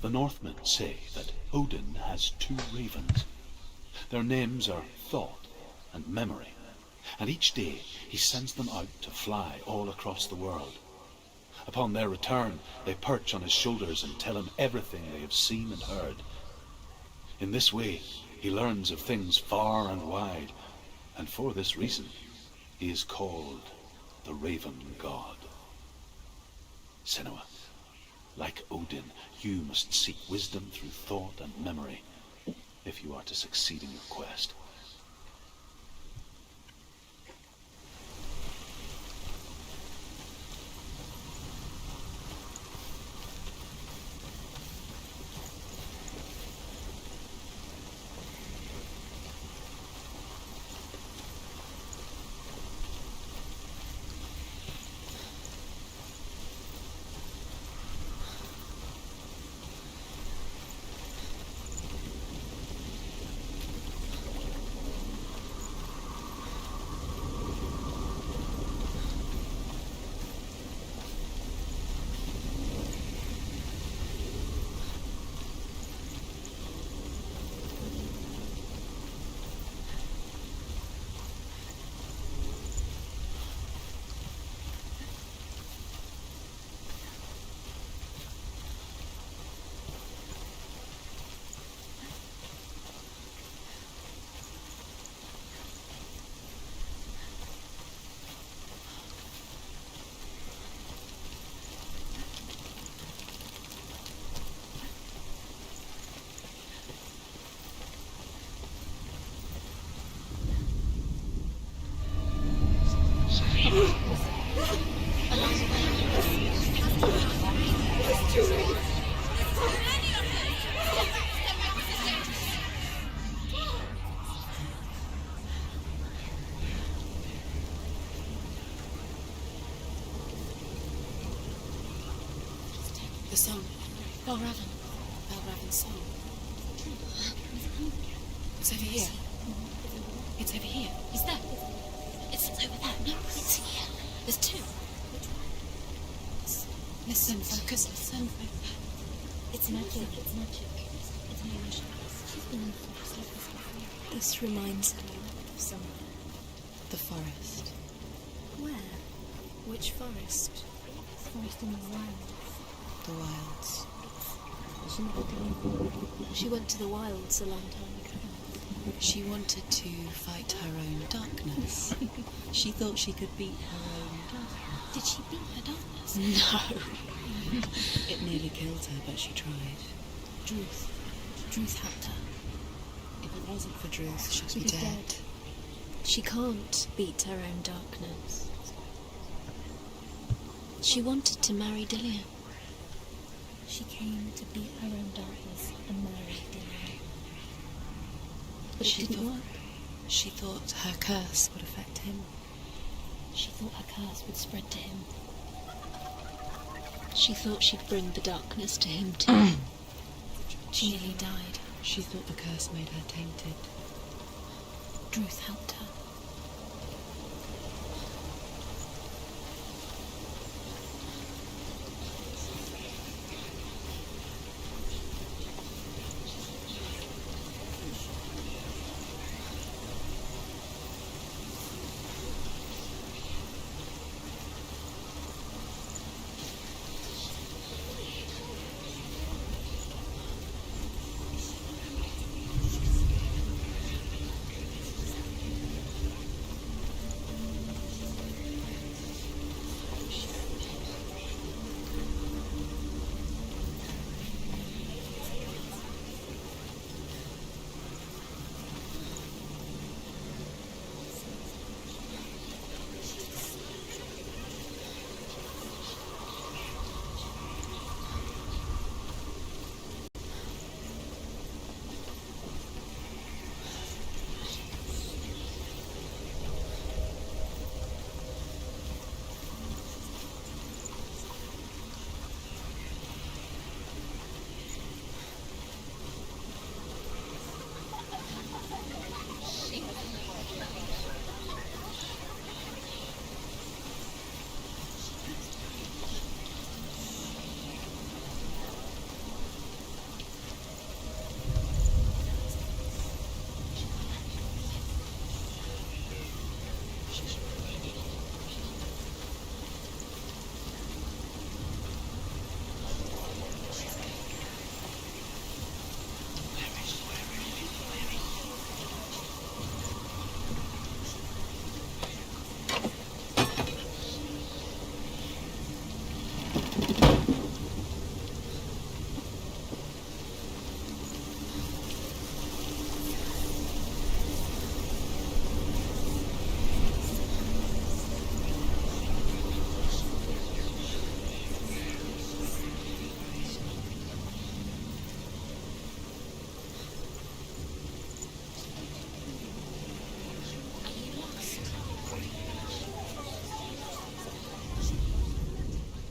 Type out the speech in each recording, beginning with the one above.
The Northmen say that Odin has 2 ravens. Their names are Thought and Memory, and each day he sends them out to fly all across the world. Upon their return, they perch on his shoulders and tell him everything they have seen and heard. In this way, he learns of things far and wide, and for this reason, he is called the Raven God. Senua, like Odin, you must seek wisdom through thought and memory, if you are to succeed in your quest. The song. Balraven's song. It's over here. It's over here. Is that? It's over there. No, it's here. There's 2. Listen, focus, listen. It's magic. It's magic. It's magic. This reminds me of somewhere. The forest. Where? Which forest? The forest in the wilds. The wilds. She went to the wilds a long time ago. She wanted to fight her own darkness. She thought she could beat her own darkness. Did she beat her darkness? No. It nearly killed her, but she tried. Druth helped her. If it wasn't for Druth, she'd be dead. She can't beat her own darkness. She wanted to marry Dillian. She came to beat her own darkness and marry Dillian. But it didn't work. She thought her curse would affect him. She thought her curse would spread to him. She thought she'd bring the darkness to him too. She nearly died. She thought the curse made her tainted. Druth helped her.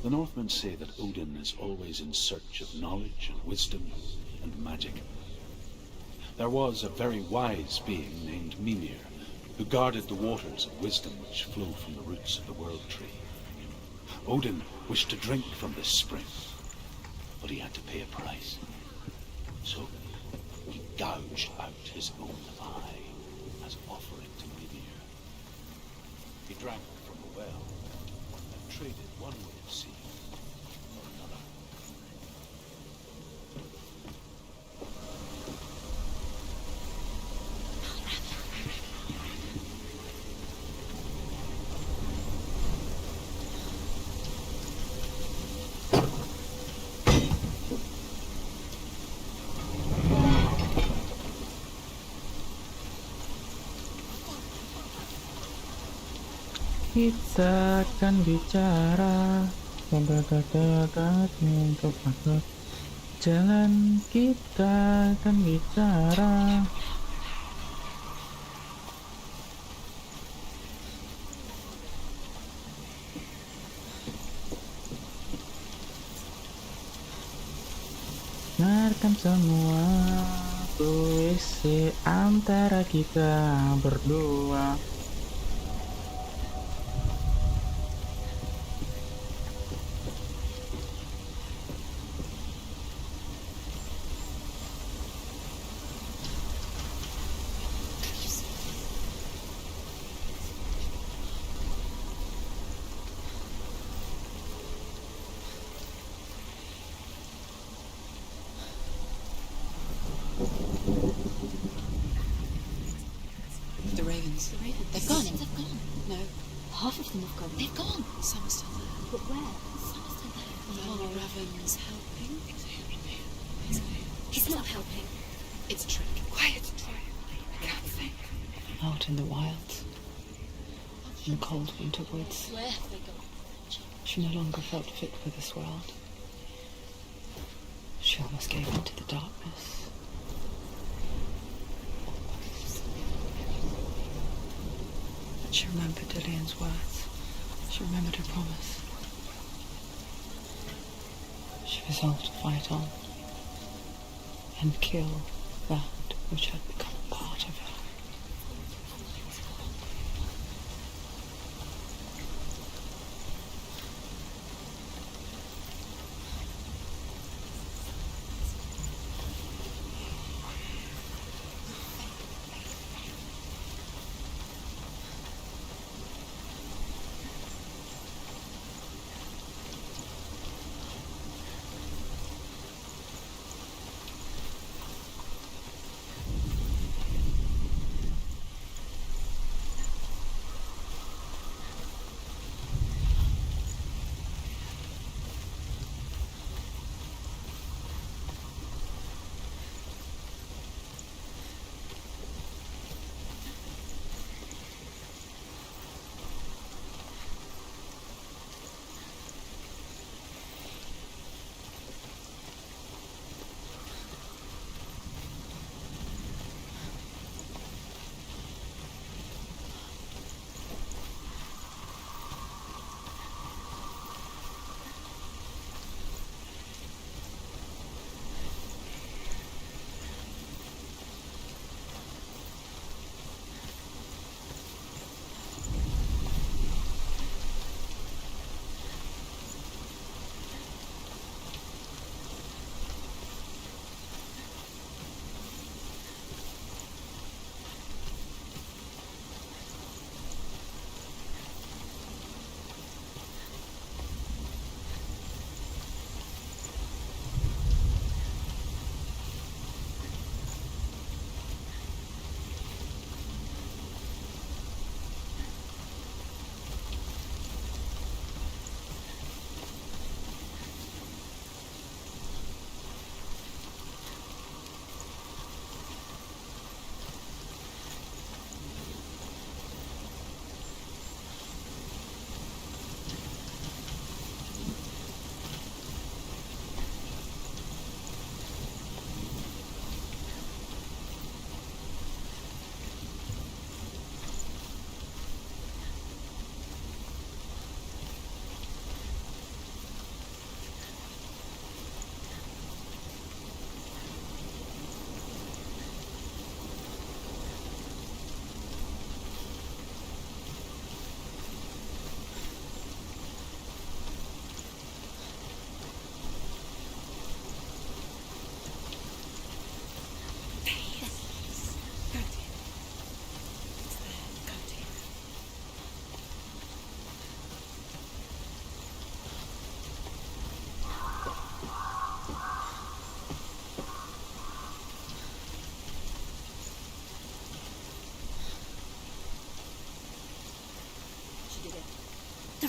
The Northmen say that Odin is always in search of knowledge and wisdom and magic. There was a very wise being named Mimir, who guarded the waters of wisdom which flow from the roots of the world tree. Odin wished to drink from this spring, but he had to pay a price. So he gouged out his own eye as offering to Mimir. He drank from the well and traded one way of seeing for another. Kita akan bicara dekat untuk masuk jalan, kita akan bicara. Dengarkan semua puisi antara kita berdua. The ravens. The ravens. They've gone. They've gone. No, Half of them have gone. They've gone. some are still there. But where? Some are still there. The Raven's helping. He's not helping. It's a trick. Quiet. I can't think. Out in the wilds, in the cold winter woods, Where have they gone? she no longer felt fit for this world. She almost gave in to the darkness. But she remembered Dillian's words. She remembered her promise. She resolved to fight on and kill that which had become a part of her.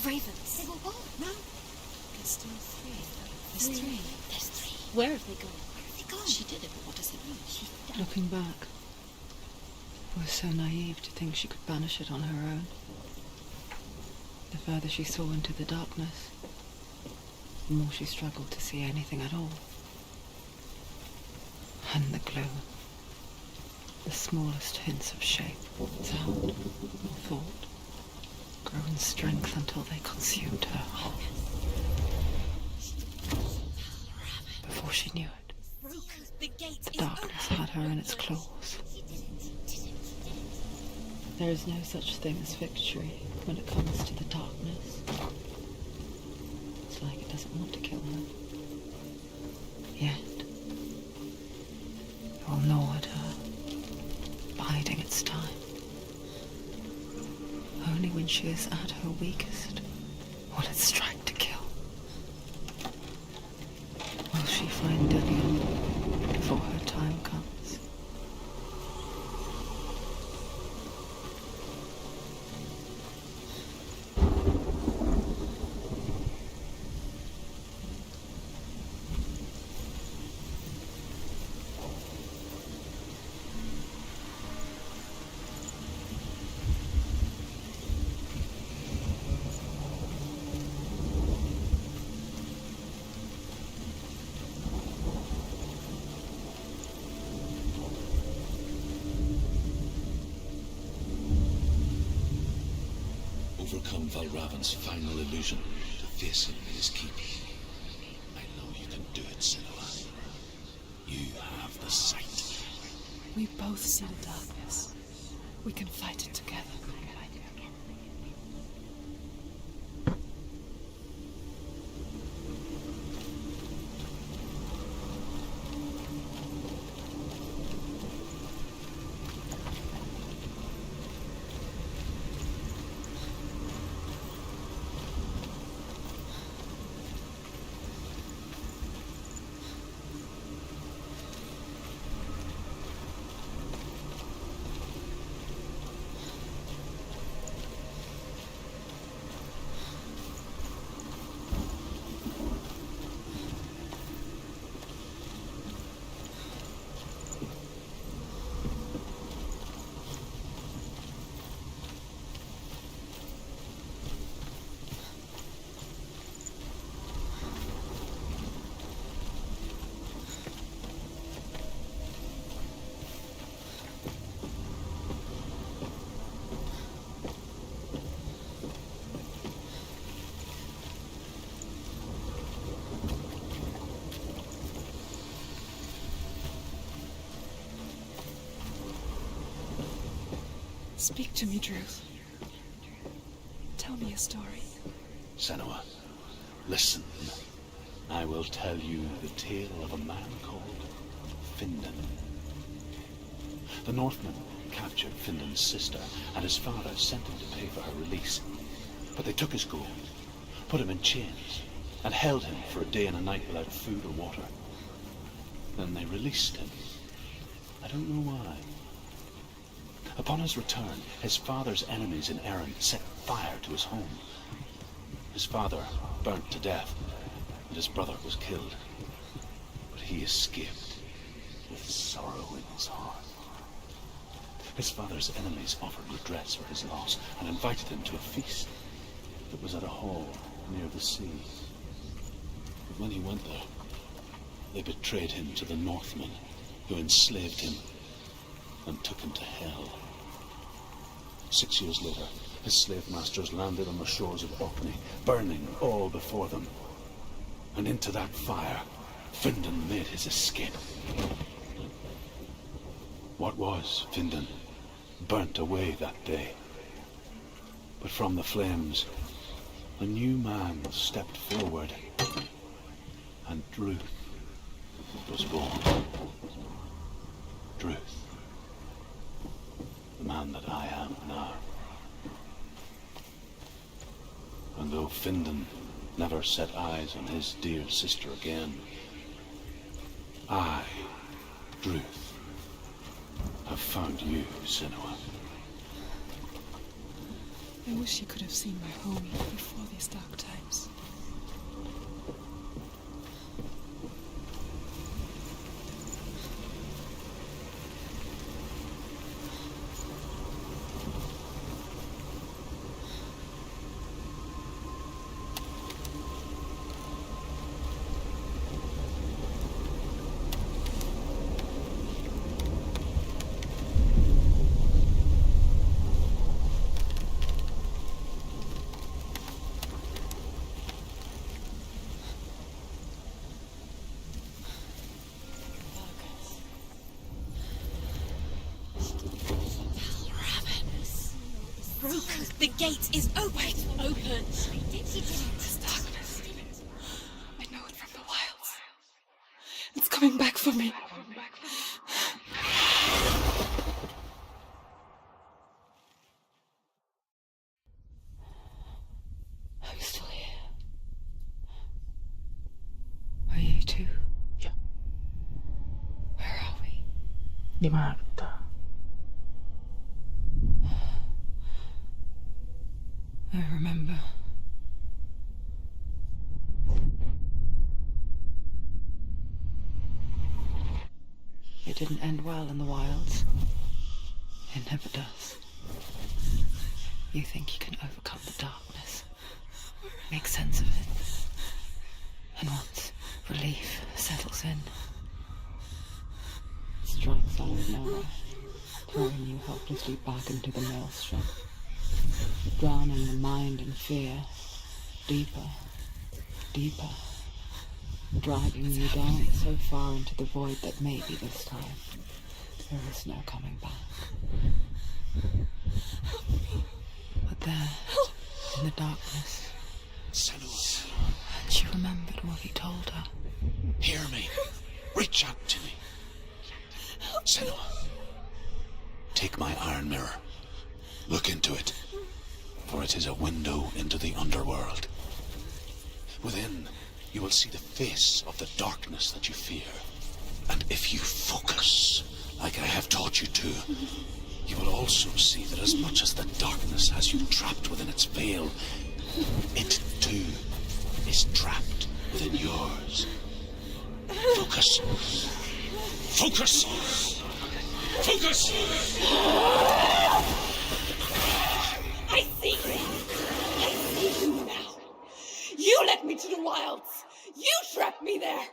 ravens. They were gone. No. There's still three. There's three. Where have they gone? Where have they gone? She did it, but what does it mean? She's done. Looking back, I was so naive to think she could banish it on her own. The further she saw into the darkness, the more she struggled to see anything at all. And the gloom, the smallest hints of shape, sound, or thought, grew in strength until they consumed her whole. Before she knew it, The gate the darkness had her in its claws. There is no such thing as victory when it comes to the darkness. It's like it doesn't want to kill her. Yet, it will gnaw at her, biding its time. Only when she is at her weakest will it strike to kill. Will she find Dillian before her time comes? Overcome Valravan's final illusion to face him in his keep. I know you can do it, Senua. You have the sight. We both see the darkness. We can fight it together. Speak to me, Druth. Tell me a story. Senua, listen. I will tell you the tale of a man called Findan. The Northmen captured Findan's sister, and his father sent him to pay for her release. But they took his gold, put him in chains, and held him for a day and a night without food or water. Then they released him. I don't know why. Upon his return, his father's enemies in Erin set fire to his home. His father burnt to death, and his brother was killed. But he escaped with sorrow in his heart. His father's enemies offered redress for his loss and invited him to a feast that was at a hall near the sea. But when he went there, they betrayed him to the Northmen, who enslaved him and took him to hell. 6 years later, his slave masters landed on the shores of Orkney, burning all before them. And into that fire, Findan made his escape. What was Findan burnt away that day. But from the flames, a new man stepped forward, and Druth was born. Druth. The man that I am now. And though Findan never set eyes on his dear sister again, I, Druth, have found you, Senua. I wish you could have seen my home before these dark times. The gate is open. Open. This darkness. I know it from the wilds. It's coming back for me. Are you still here? Are you too? Ya, Where are we? di mana kita? I remember. It didn't end well in the wilds. It never does. You think you can overcome the darkness, make sense of it, and once relief settles in, it strikes out of nowhere, throwing you helplessly back into the maelstrom, drowning the mind in fear, deeper, deeper, dragging you down so far into the void that maybe this time there is no coming back. But there, in the darkness, Senua, she remembered what he told her. hear me. Reach out to me. Senua, take my iron mirror. Look into it, for it is a window into the underworld. Within, you will see the face of the darkness that you fear. And if you focus, like I have taught you to, you will also see that as much as the darkness has you trapped within its veil, it too is trapped within yours. Focus. Focus. Focus. I see you. I see you now. You led me to the wilds. You trapped me there.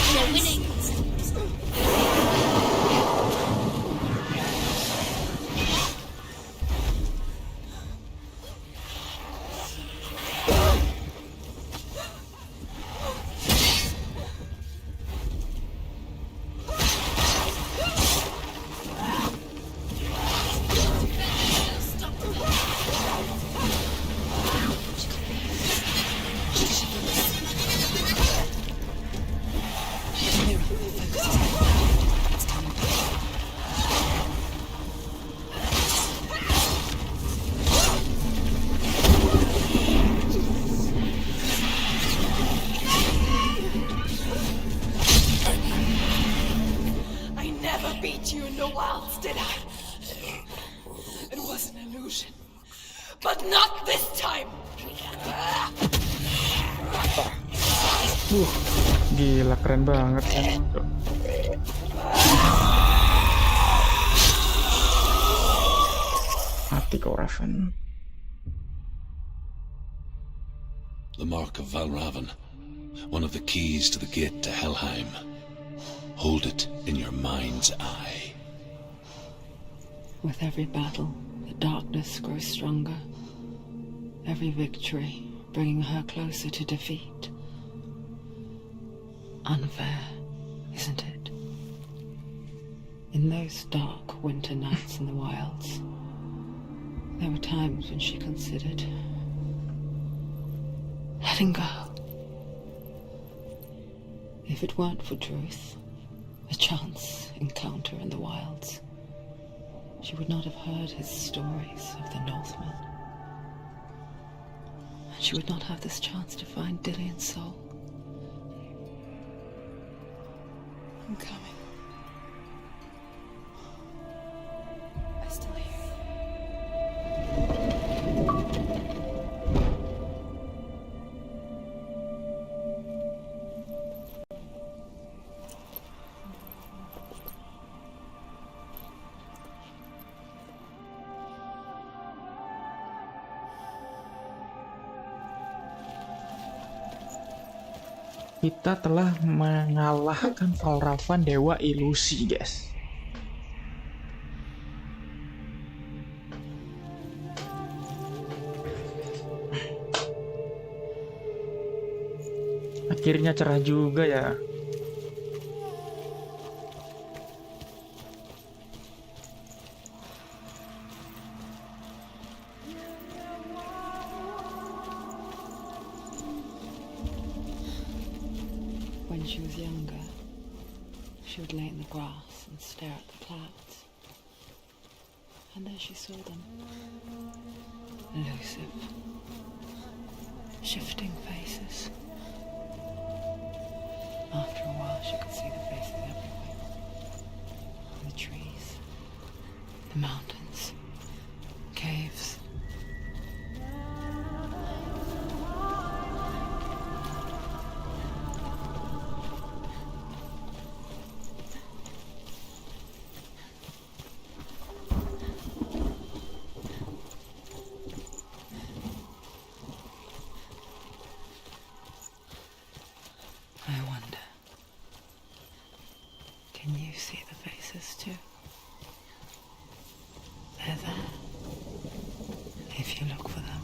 We're winning. I never beat you in the wilds, did I? It was an illusion. But not this time! Gila keren banget kan. Mati kau Raven. The mark of Valravan, one of the keys to the gate to Helheim. Hold it in your mind's eye. With every battle, the darkness grows stronger. Every victory bringing her closer to defeat. Unfair, isn't it? In those dark winter nights in the wilds, there were times when she considered letting go. If it weren't for Truth, a chance encounter in the wilds, she would not have heard his stories of the Northmen. And she would not have this chance to find Dillion's soul. I'm coming. I still hear you. Kita telah mengalahkan Valravan Dewa Ilusi, guys. Akhirnya cerah juga ya. When she was younger, she would lay in the grass and stare at the clouds. And there she saw them. Elusive, shifting faces. After a while, she could see the faces everywhere. The trees, the mountains, caves. I wonder, can you see the faces too? They're there, if you look for them.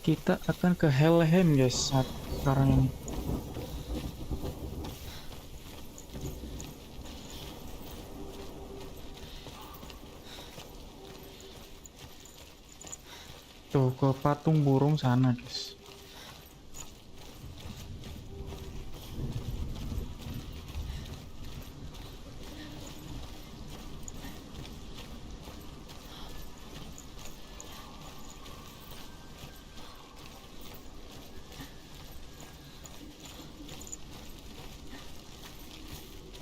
Kita akan ke Helheim guys saat sekarang ini. Tuh ke patung burung sana guys.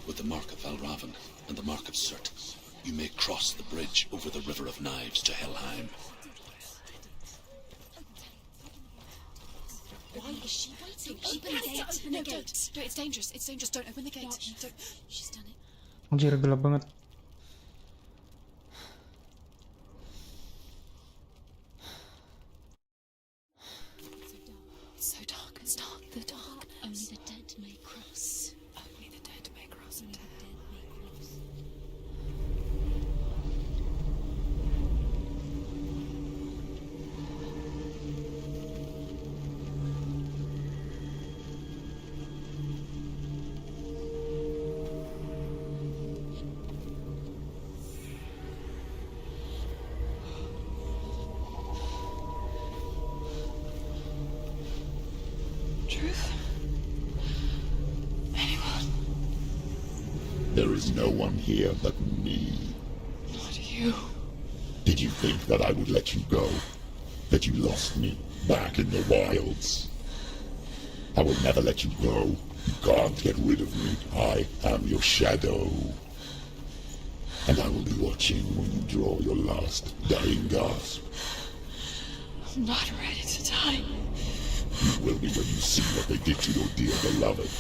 With the mark of Valravan and the mark of Surt, you may cross the bridge over the River of Knives to Helheim. Why is she waiting? Open the gate. No, don't. No, it's dangerous. It's dangerous. Don't open the gate. Don't. She's done it. Anjir gelap banget. It's so dark. It's dark. The dark. Only the dead may cross. Only the dead may cross. Only the dead may cross. Truth? Anyone? There is no one here but me. Not you. Did you think that I would let you go? That you lost me back in the wilds? I will never let you go. You can't get rid of me. I am your shadow. And I will be watching when you draw your last dying gasp. I'm not ready to die. You will be when you see what they did to your dear beloved.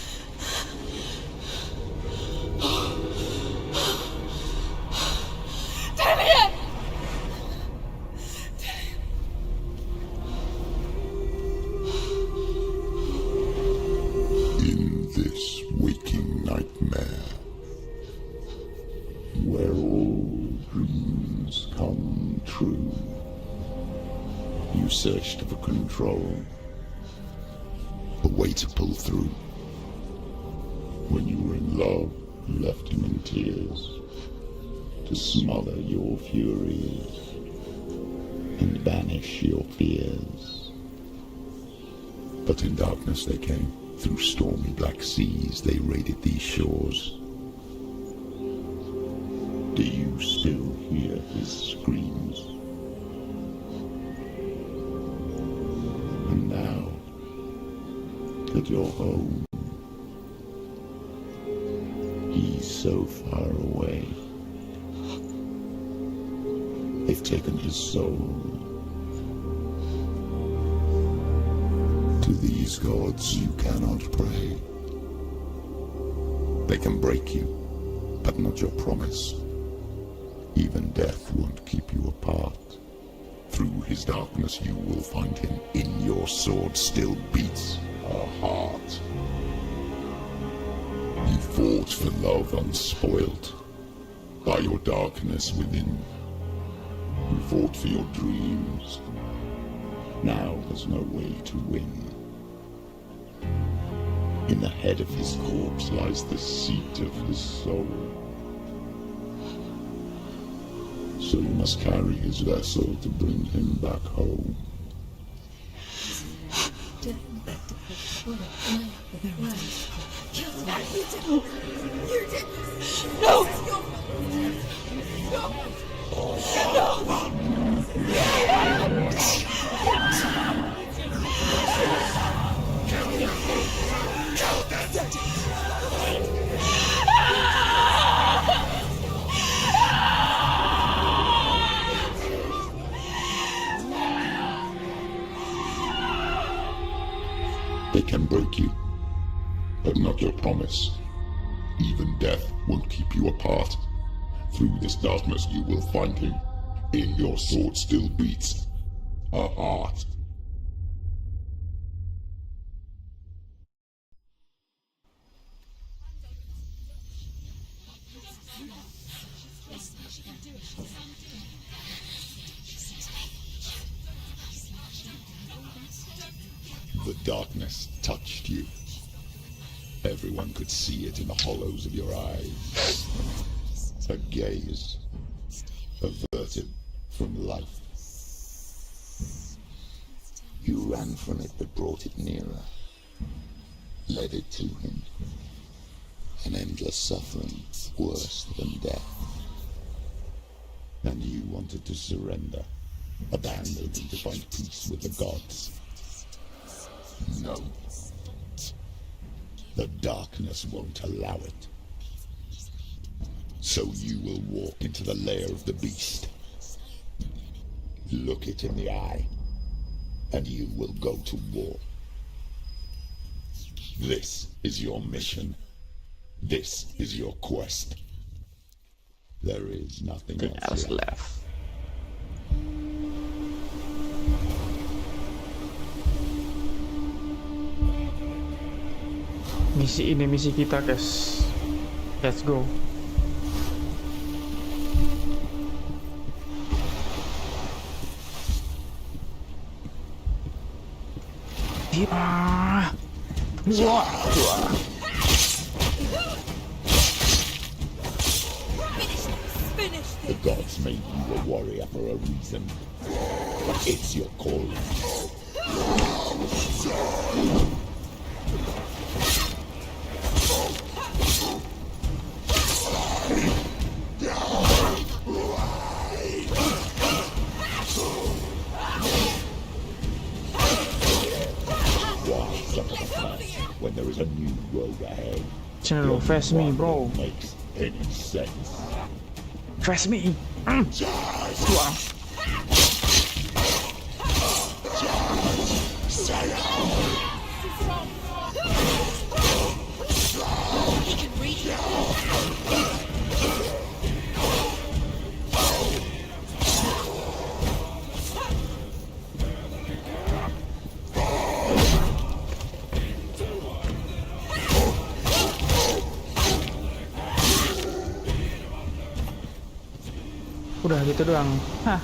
Dillian! In this waking nightmare, where all dreams come true, you searched for control, a way to pull through. When you were in love, you left him in tears, to smother your furies and banish your fears. But in darkness they came, through stormy black seas they raided these shores. Do you still hear his screams? And now that you're home, he's so far away. They've taken his soul. To these gods you cannot pray. They can break you, but not your promise. Even death won't keep you apart. Through his darkness you will find him. In your sword still beats a heart. You fought for love unspoilt by your darkness within. You fought for your dreams. Now there's no way to win. In the head of his corpse lies the seat of his soul. So you must carry his vessel to bring him back home. They can break you, but not your promise. Even death won't keep you apart. Through this darkness you will find him. In your sword still beats a heart. darkness touched you. Everyone could see it in the hollows of your eyes. A gaze averted from life. You ran from it but brought it nearer, led it to him. An endless suffering worse than death. And you wanted to surrender, abandon and to find peace with the gods. No. The darkness won't allow it. So you will walk into the lair of the beast. Look it in the eye, and you will go to war. This is your mission. This is your quest. There is nothing else left. Misi ini misi kita, guys. Let's go. The gods made you a warrior for a reason. It's your calling. When there is a new road ahead. Channel face me, bro. Makes any sense. Face me. He can read you. Udah gitu doang. Hah.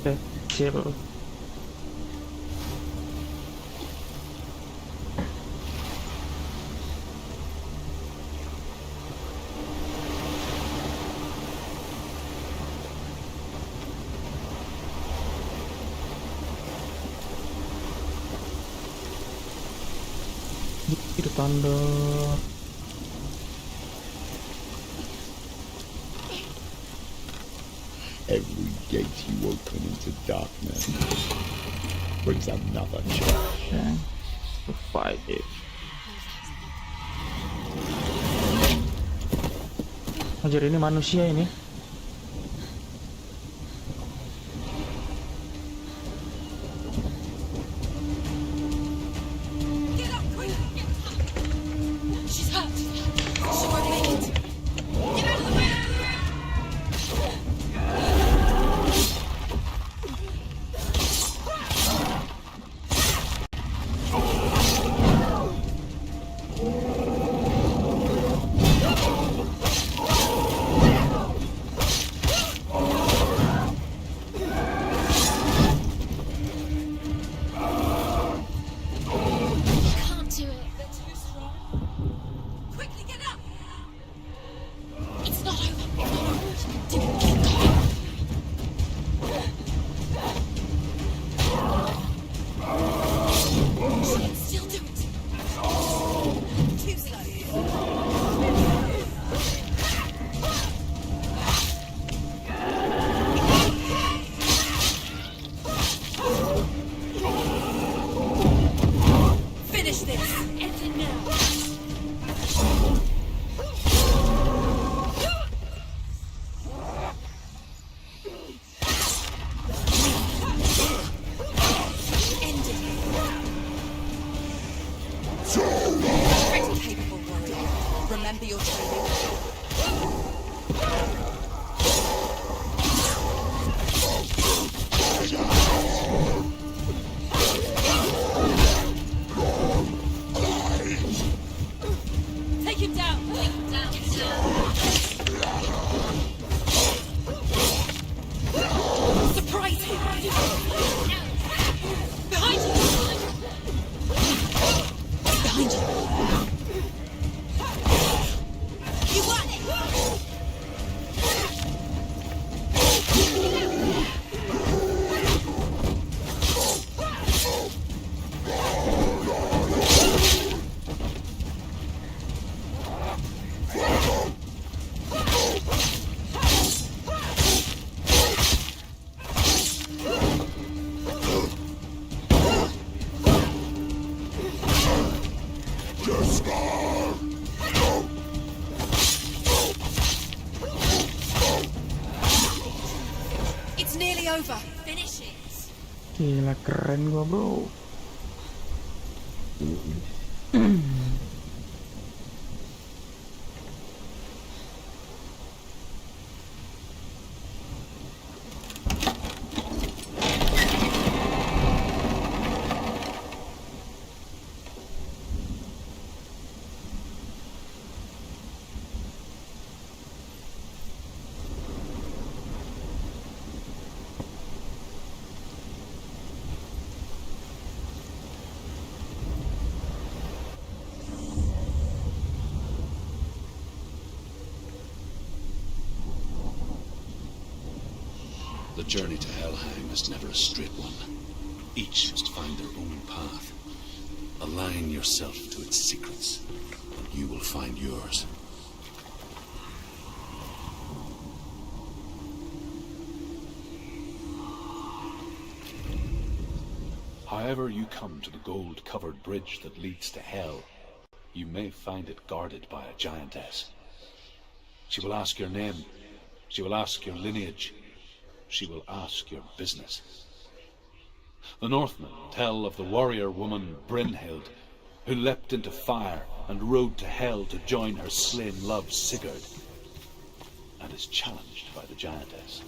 Oke, siap. Itu tanda. Every gate you open into darkness brings another challenge. Okay. To fight it. Anjir, ini manusia ini. Get up, quick! She's hurt. She won't make it. Get out of the way! Can't do it. They're too strong. Quickly get up! It's not over. Keep going. She can still do it. Too slow. Finish this. End it now. End it. Pretty capable warrior. Remember your training. Take him down. Surprise him. Behind you. It's nearly over. Finish it. Gila keren gua bro. The journey to Helheim is never a straight one. Each must find their own path. Align yourself to its secrets, and you will find yours. However you come to the gold-covered bridge that leads to Hell, you may find it guarded by a giantess. She will ask your name. She will ask your lineage. She will ask your business. The Northmen tell of the warrior woman Brynhild, who leapt into fire and rode to Hell to join her slain love Sigurd, and is challenged by the giantess.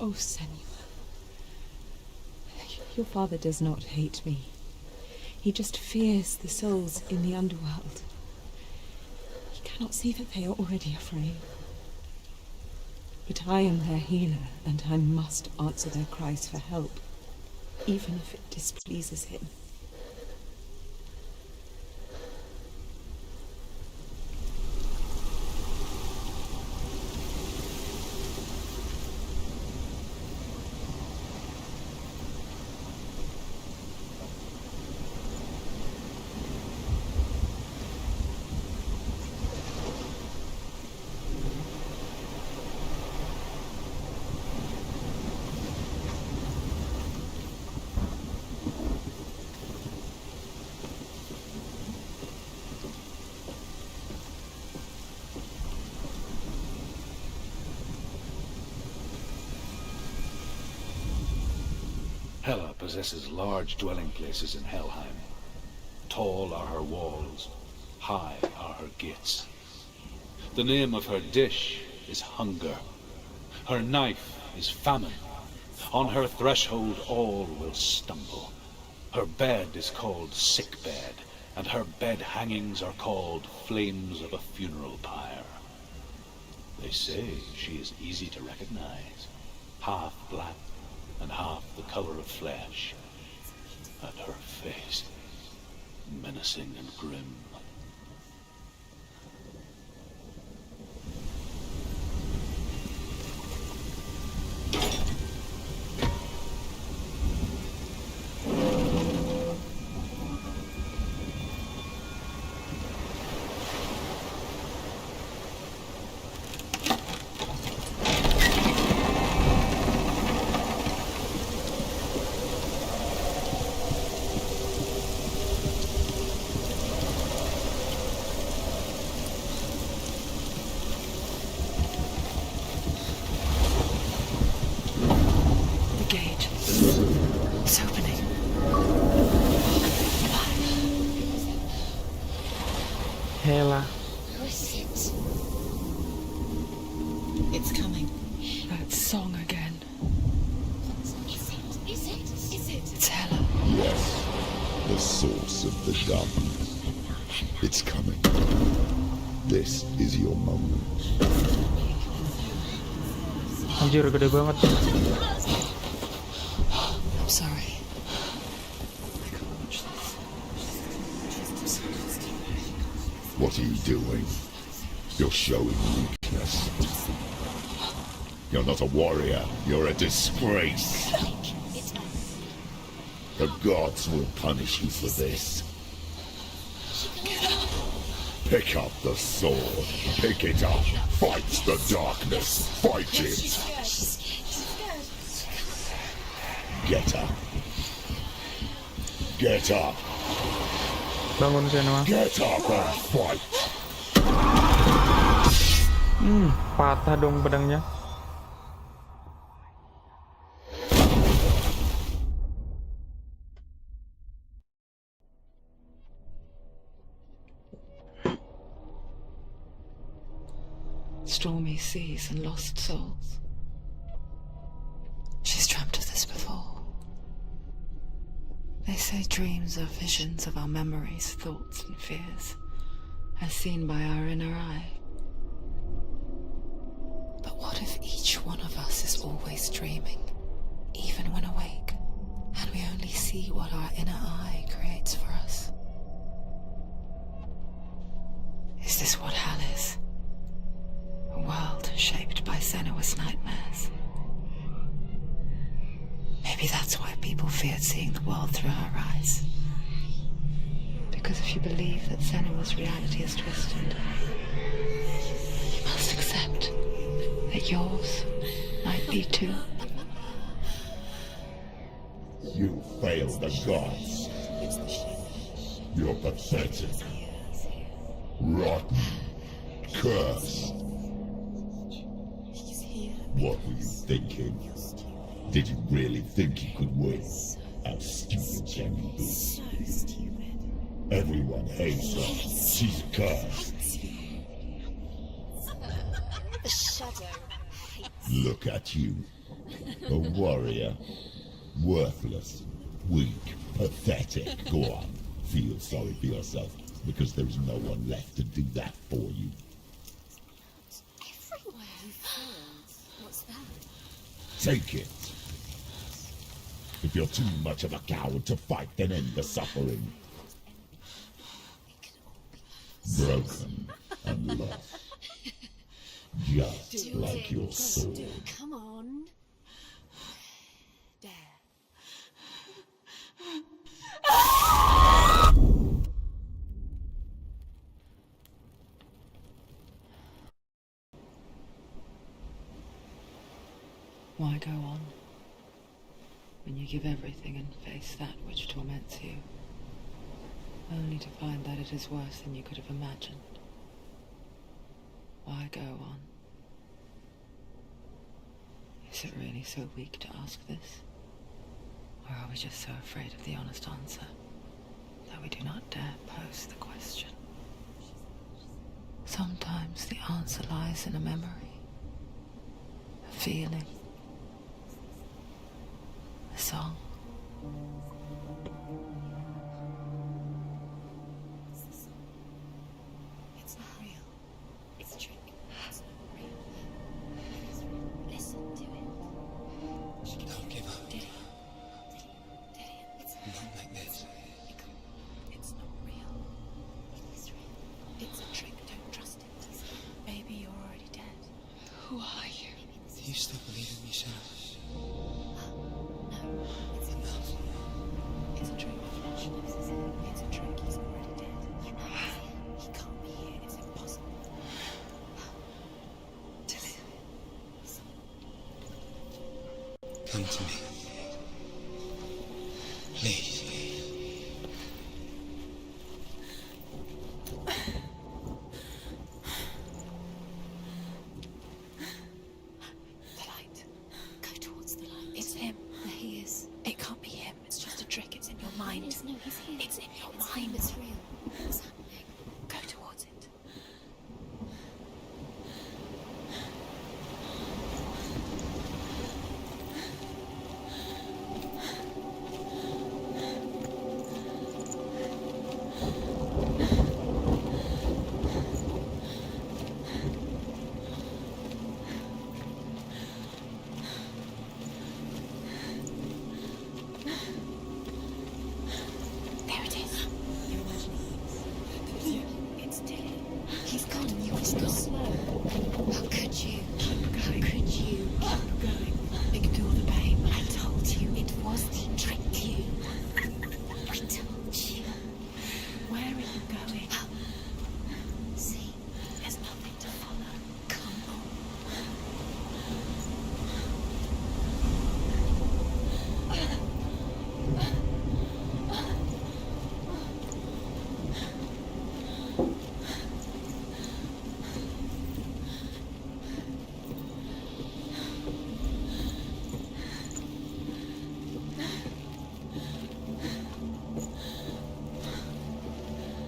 Oh, Senua. Your father does not hate me. He just fears the souls in the underworld. He cannot see that they are already afraid. But I am their healer, and I must answer their cries for help, even if it displeases him. Hela possesses large dwelling places in Helheim. Tall are her walls, high are her gates. The name of her dish is hunger. Her knife is famine. On her threshold all will stumble. Her bed is called sick bed, and her bed hangings are called flames of a funeral pyre. They say she is easy to recognize, half black and half the color of flesh, and her face menacing and grim. Hela. Who is it? It's coming. That song again. Is it? It's Hela. Yes, the source of the darkness. It's coming. This is your moment. Anjir, gede banget. I'm sorry. What are you doing? You're showing weakness. You're not a warrior. You're a disgrace. The gods will punish you for this. Pick up the sword. Pick it up. Fight the darkness. Fight it. Get up. Get up. Bangun Senua. Get up and fight. Patah dong pedangnya. Stormy seas and lost souls. She's dreamt of this before. They say dreams are visions of our memories, thoughts and fears, as seen by our inner eye. But what if each one of us is always dreaming, even when awake, and we only see what our inner eye creates for us? Is this what hell is? A world shaped by Senua's nightmares. Maybe that's why people feared seeing the world through her eyes. Because if you believe that Senua's reality is twisted, you must accept that yours might be too. You failed the gods. You're pathetic. Rotten. Cursed. What were you thinking? Did you really think you could win? How stupid can you be? So stupid. Everyone hates her. She's cursed. The shadow hates. Look at you. A warrior. Worthless. Weak. Pathetic. Go on. Feel sorry for yourself, because there is no one left to do that for you. Everywhere. What's that? Take it. If you're too much of a coward to fight, then end the suffering. Broken and lost. Just like your sword. Come on. There. Why go on when you give everything and face that which torments you, only to find that it is worse than you could have imagined? Why go on? Is it really so weak to ask this? Or are we just so afraid of the honest answer that we do not dare pose the question? Sometimes the answer lies in a memory, a feeling, a song. It's not real. It's a trick. It's not real. Listen to it. Don't give up. Did it? It's Not like this. It's not real. It is real. It's a trick. Don't trust it. Baby, you're already dead. Who are you? Do you still believe in yourself? No, it's enough. It's a trick. It's a trick. He's already dead. You know he's here. He can't be here. It's impossible. Come to me. Please. The light. Go towards the light. It's him. There he is. It can't be him. It's just a trick. It's in your mind. No, he's here. It's in your mind. It's real. What's happening? Go towards it. There it is. You're imagining. It's Dylan. He's gone. You were so slow. How could you? How could you? Keep going. Ignore the pain. I told you it was to trick you. I told you. Where are you going? See, there's nothing to follow. Come on.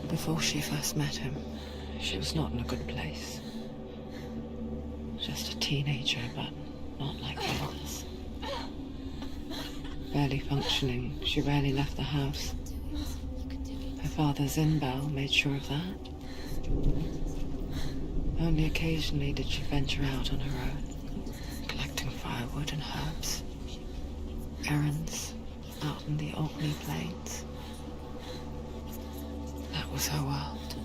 Before she first met him, she was not in a good place. Just a teenager, but not like the others. Barely functioning, she rarely left the house. Her father, Zinbao, made sure of that. Only occasionally did she venture out on her own, collecting firewood and herbs. Errands out in the Orkney Plains. That was her world.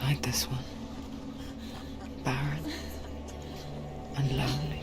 Like this one. Barren and lonely.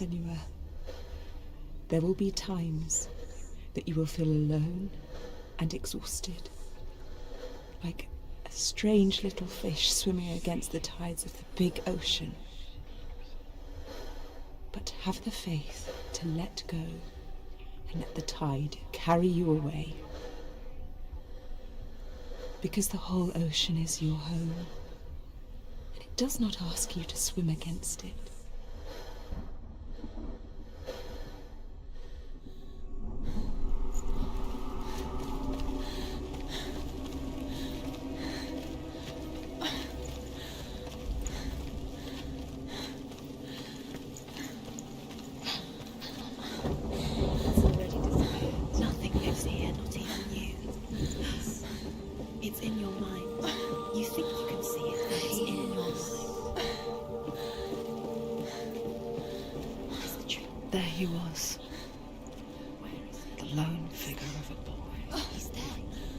Senua. There will be times that you will feel alone and exhausted, like a strange little fish swimming against the tides of the big ocean. But have the faith to let go and let the tide carry you away. Because the whole ocean is your home, and it does not ask you to swim against it. Nothing lives here, not even you. It's in your mind. You think you can see it, but it's in your mind. What is the truth? There he was, Where is the lone figure of a boy. it? He's there,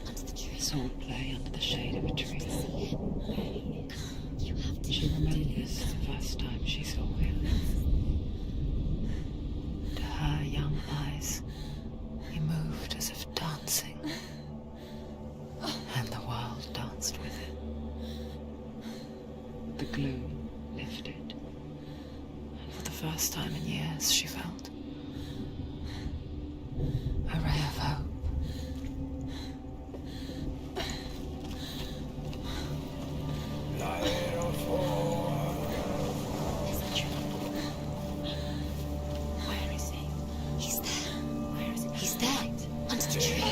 under the tree. Swordplay under the shade of a tree. See him? Where he is. You have to. She remembers the first time she saw him. To her young eyes, he moved as if dancing, and the world danced with him. The gloom lifted, and for the first time in years she felt a ray of hope. There's a tree. Where is he? He's there. Where is he? He's there, under the tree.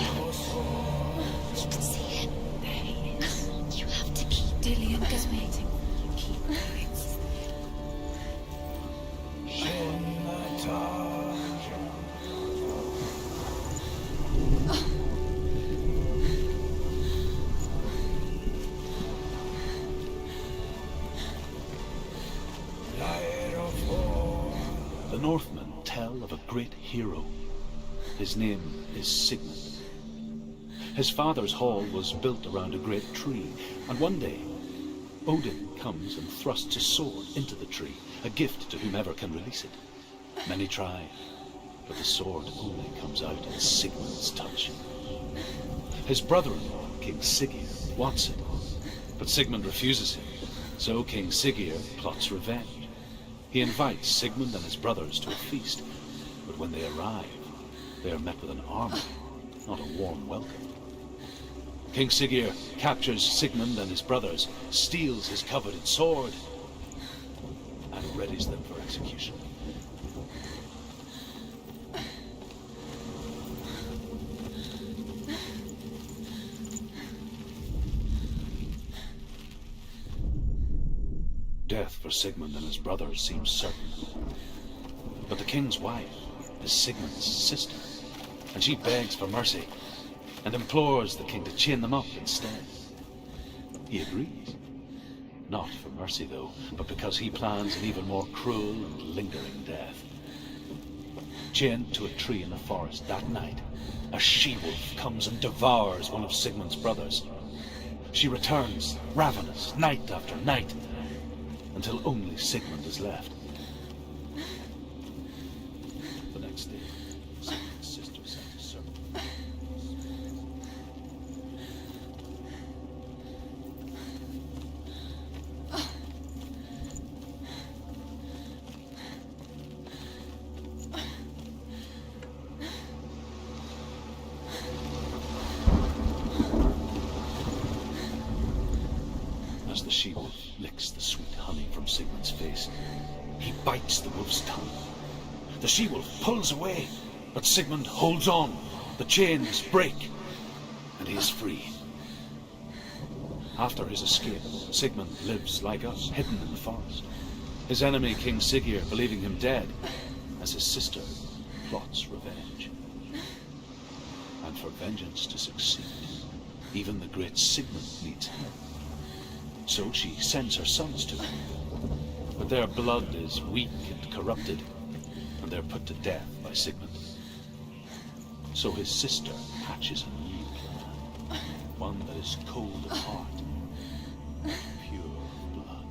You can see him. There he is. Come on, you have to keep. Dillian Go is waiting. waiting. Keep going. The Northmen tell of a great hero. His name is Sigmund. His father's hall was built around a great tree, and one day Odin comes and thrusts his sword into the tree, a gift to whomever can release it. Many try, but the sword only comes out in Sigmund's touch. His brother-in-law, King Siggeir, wants it, but Sigmund refuses him, so King Siggeir plots revenge. He invites Sigmund and his brothers to a feast, but when they arrive, they are met with an army, not a warm welcome. King Siggeir captures Sigmund and his brothers, steals his coveted sword, and readies them for execution. Death for Sigmund and his brothers seems certain. But the king's wife is Sigmund's sister, and she begs for mercy and implores the king to chain them up instead. He agrees. Not for mercy, though, but because he plans an even more cruel and lingering death. Chained to a tree in the forest that night, a she-wolf comes and devours one of Sigmund's brothers. She returns, ravenous, night after night, until only Sigmund is left. The next day, Sigmund's sister sent a servant. As the she-wolf licks the sweet honey from Sigmund's face, he bites the wolf's tongue. The she-wolf pulls away, but Sigmund holds on. The chains break, and he is free. After his escape, Sigmund lives like us, hidden in the forest. His enemy, King Siggeir, believing him dead, as his sister plots revenge. And for vengeance to succeed, even the great Sigmund needs help. So she sends her sons to him. But their blood is weak and corrupted, and they're put to death by Sigmund. So his sister hatches a new plan, one that is cold of heart, pure of blood.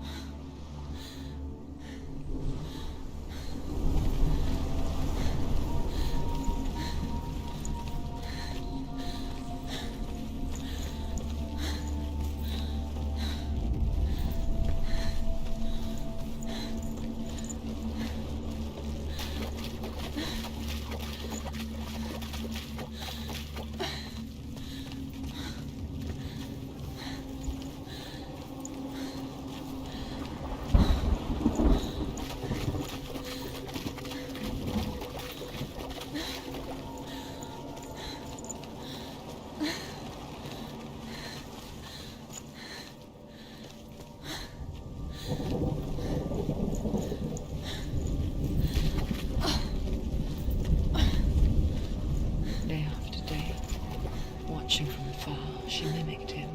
Watching from afar, she mimicked him,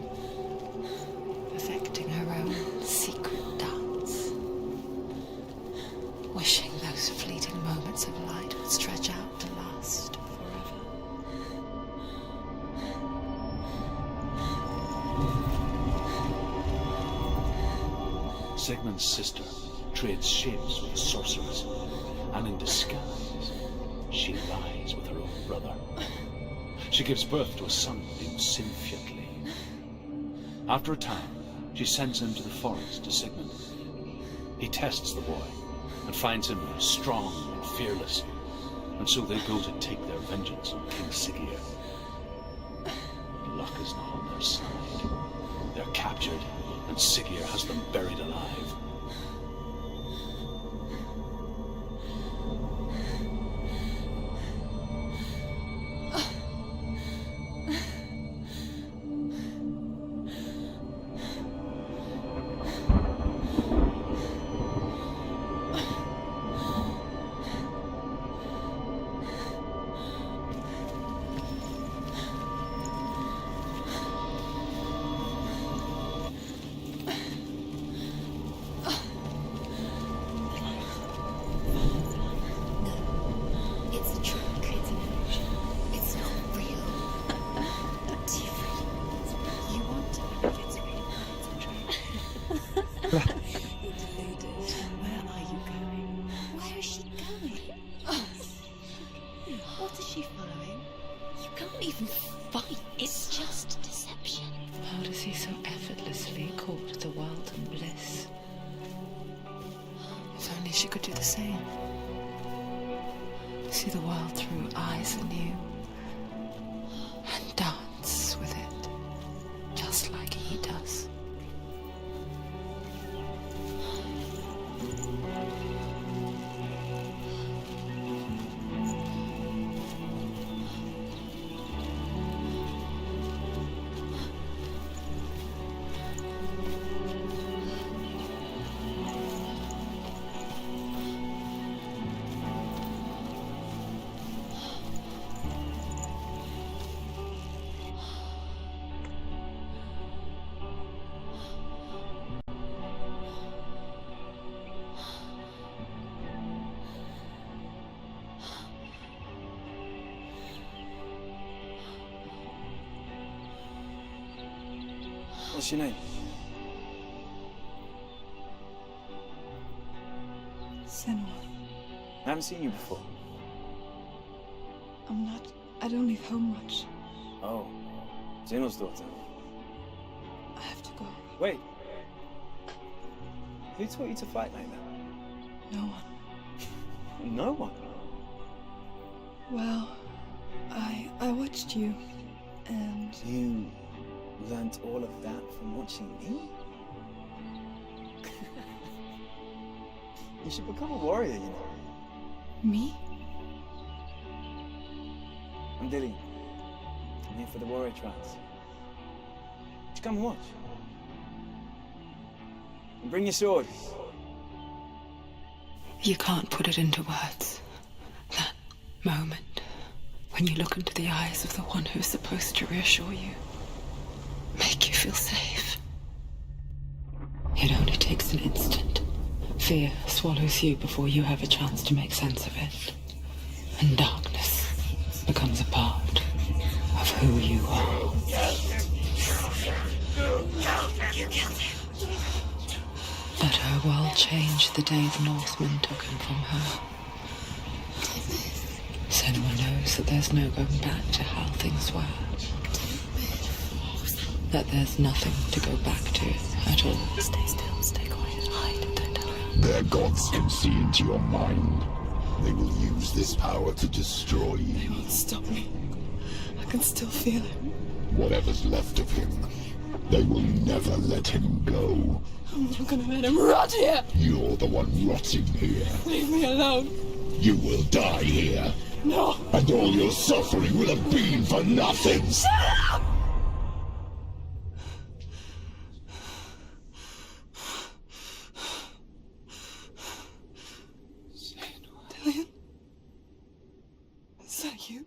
perfecting her own secret dance, wishing those fleeting moments of light would stretch out to last forever. Sigmund's sister trades shapes with the sorceress, and in disguise, she lies with her own brother. She gives birth to a son named Sinfjotli. After a time, she sends him to the forest to Sigmund. He tests the boy and finds him strong and fearless, and so they go to take their vengeance on King Siggeir. But luck is not on their side. They're captured, and Siggeir has them buried alive. It's a trick. It's an illusion. It's not real. Do you really? You want to believe it's real, but it's a trick. You're deluded. Where are you going? Where is she going? What is she following? You can't even fight. It's just deception. How does he so effortlessly court the world and bliss? If only she could do the same. See the world through eyes anew and dance with it, just like he does. What's your name? Senua. I haven't seen you before. I don't leave home much. Oh, Zenua's daughter. I have to go. Wait. Who taught you to fight like that? No one. No one? Well, I watched you, and You learnt all of that from watching me? You should become a warrior, you know. me? I'm Dilly. I'm here for the warrior trials. Just come and watch. And bring your sword. You can't put it into words. That moment when you look into the eyes of the one who's supposed to reassure you, make you feel safe. It only takes an instant. Fear swallows you before you have a chance to make sense of it. And darkness becomes a part of who you are. But her world changed the day the Northmen took him from her. Senua knows that there's no going back to how things were. That there's nothing to go back to at all. Stay still, stay quiet, hide, don't tell her. Their gods can see into your mind. They will use this power to destroy They you. won't stop me. I can still feel it. Whatever's left of him, they will never let him go. I'm not gonna let him rot here. You're the one rotting here. Leave me alone. You will die here. No. And all your suffering will have been for nothing. Dillian? Is that you?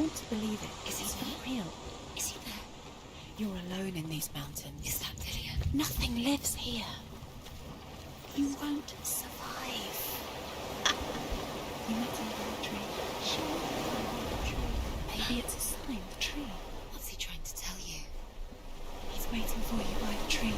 want to believe it. Is it not real? Is he there? You're alone in these mountains. Is that Dillian? Nothing lives here. You won't survive. You met him by the tree. Sure, by the tree. Maybe it's a sign. The tree. What's he trying to tell you? He's waiting for you by the tree.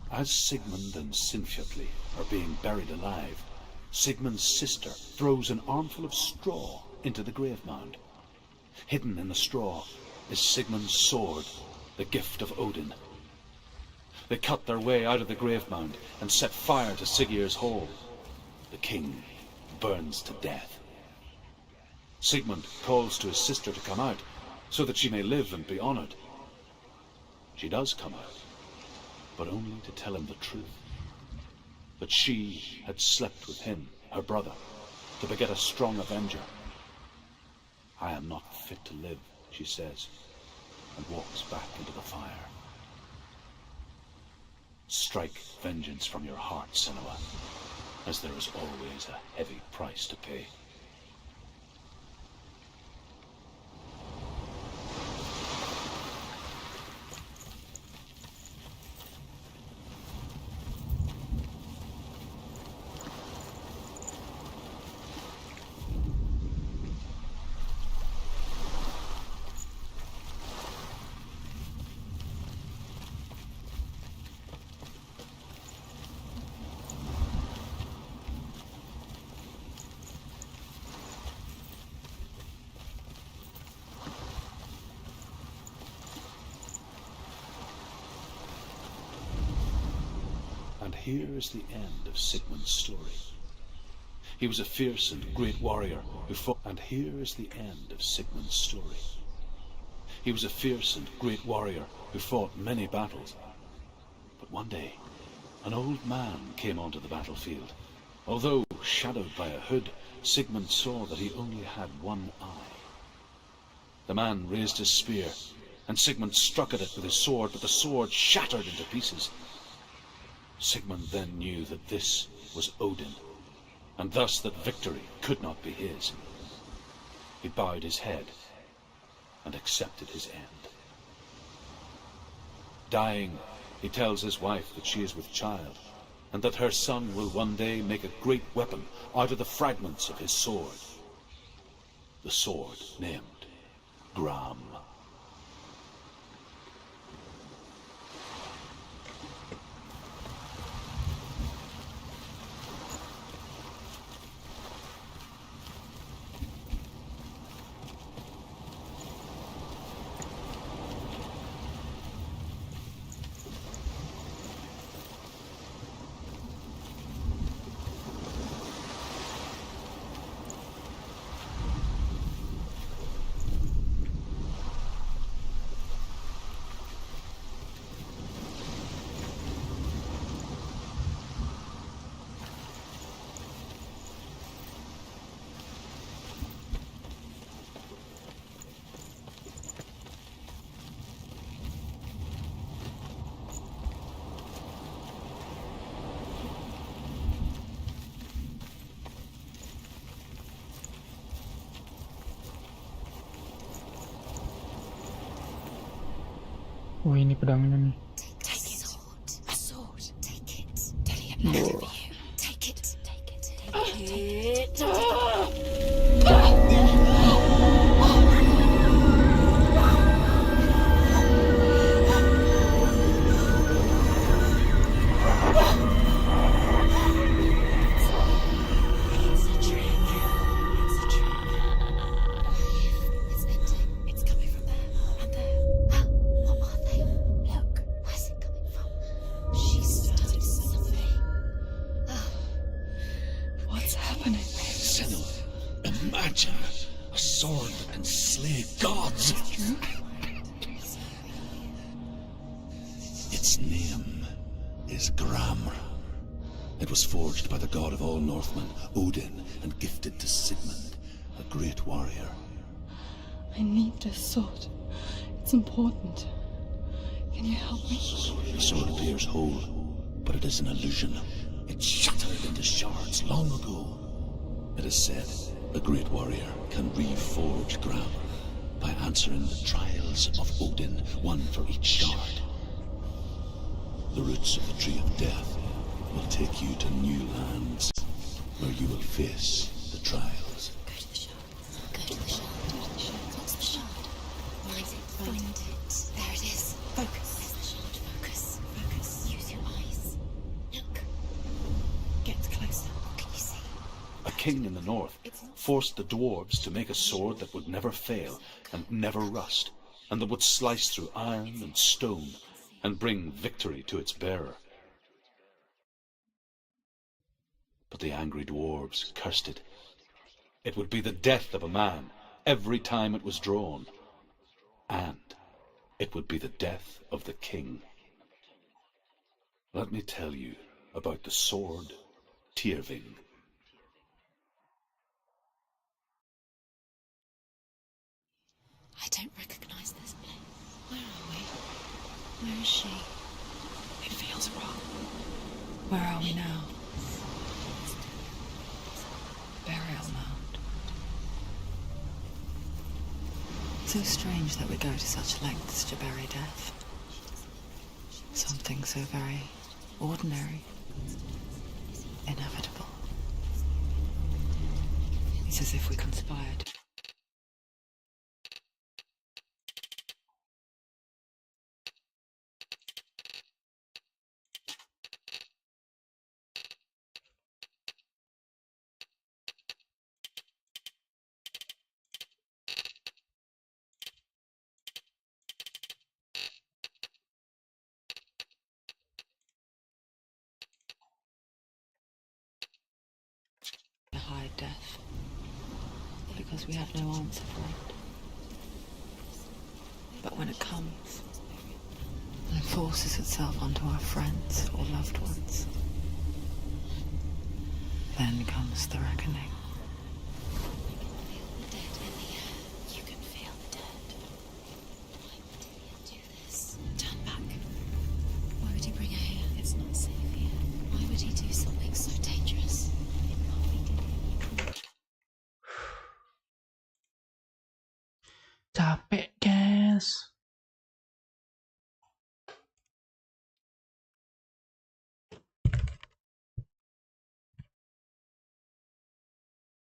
As Sigmund and Sinfjotli are being buried alive, Sigmund's sister throws an armful of straw into the grave mound. Hidden in the straw is Sigmund's sword, the gift of Odin. They cut their way out of the grave mound and set fire to Siggeir's hall. The king burns to death. Sigmund calls to his sister to come out, so that she may live and be honored. She does come out, but only to tell him the truth, that she had slept with him, her brother, to beget a strong avenger. I am not fit to live, she says, and walks back into the fire. Strike vengeance from your heart, Senua, as there is always a heavy price to pay. And here is the end of Sigmund's story. He was a fierce and great warrior who fought. And here is the end of Sigmund's story. He was a fierce and great warrior who fought many battles. But one day, an old man came onto the battlefield. Although shadowed by a hood, Sigmund saw that he only had one eye. The man raised his spear, and Sigmund struck at it with his sword, but the sword shattered into pieces. Sigmund then knew that this was Odin, and thus that victory could not be his. He bowed his head and accepted his end. Dying, he tells his wife that she is with child, and that her son will one day make a great weapon out of the fragments of his sword. The sword named Gram. Oh, ini pedangnya nih. Take it. A sword. Take it. Dillian left it for you. Take it. Take it. Take it. It's a trick. It's a trick. It's ending. It's coming from there. BEJIR, a sword that can slay gods. Its name is Gramr. It was forged by the god of all Northmen, Odin, and gifted to Sigmund, a great warrior. I need this sword. It's important. Can you help me? The sword appears whole, but it is an illusion. It shattered into shards long ago. It is said a great warrior can reforge Gramr by answering the trials of Odin, one for each shard. The roots of the Tree of Death will take you to new lands, where you will face the trials. Go to the shard. Go to the shard. What's the shard? Find it. Find it. There it is. Focus. Where's the shard? Focus. Focus. Use your eyes. Look. Get closer. What can you see? A king in the north forced the dwarves to make a sword that would never fail and never rust, and that would slice through iron and stone and bring victory to its bearer. But the angry dwarves cursed it. It would be the death of a man every time it was drawn, and it would be the death of the king. Let me tell you about the sword Tyrving. I don't recognize this place. Where are we? Where is she? It feels wrong. Where are we now? Burial mound. So strange that we go to such lengths to bury death. Something so very ordinary, inevitable. It's as if we conspired. To hide death, because we have no answer for it. But when it comes, and forces itself onto our friends or loved ones, then comes the reckoning. The dead in the air. You can feel the dead. Why would he do this? Turn back. Why would he bring her here? It's not safe here. Why would he do something so dangerous? It can't be done. Capek, guys.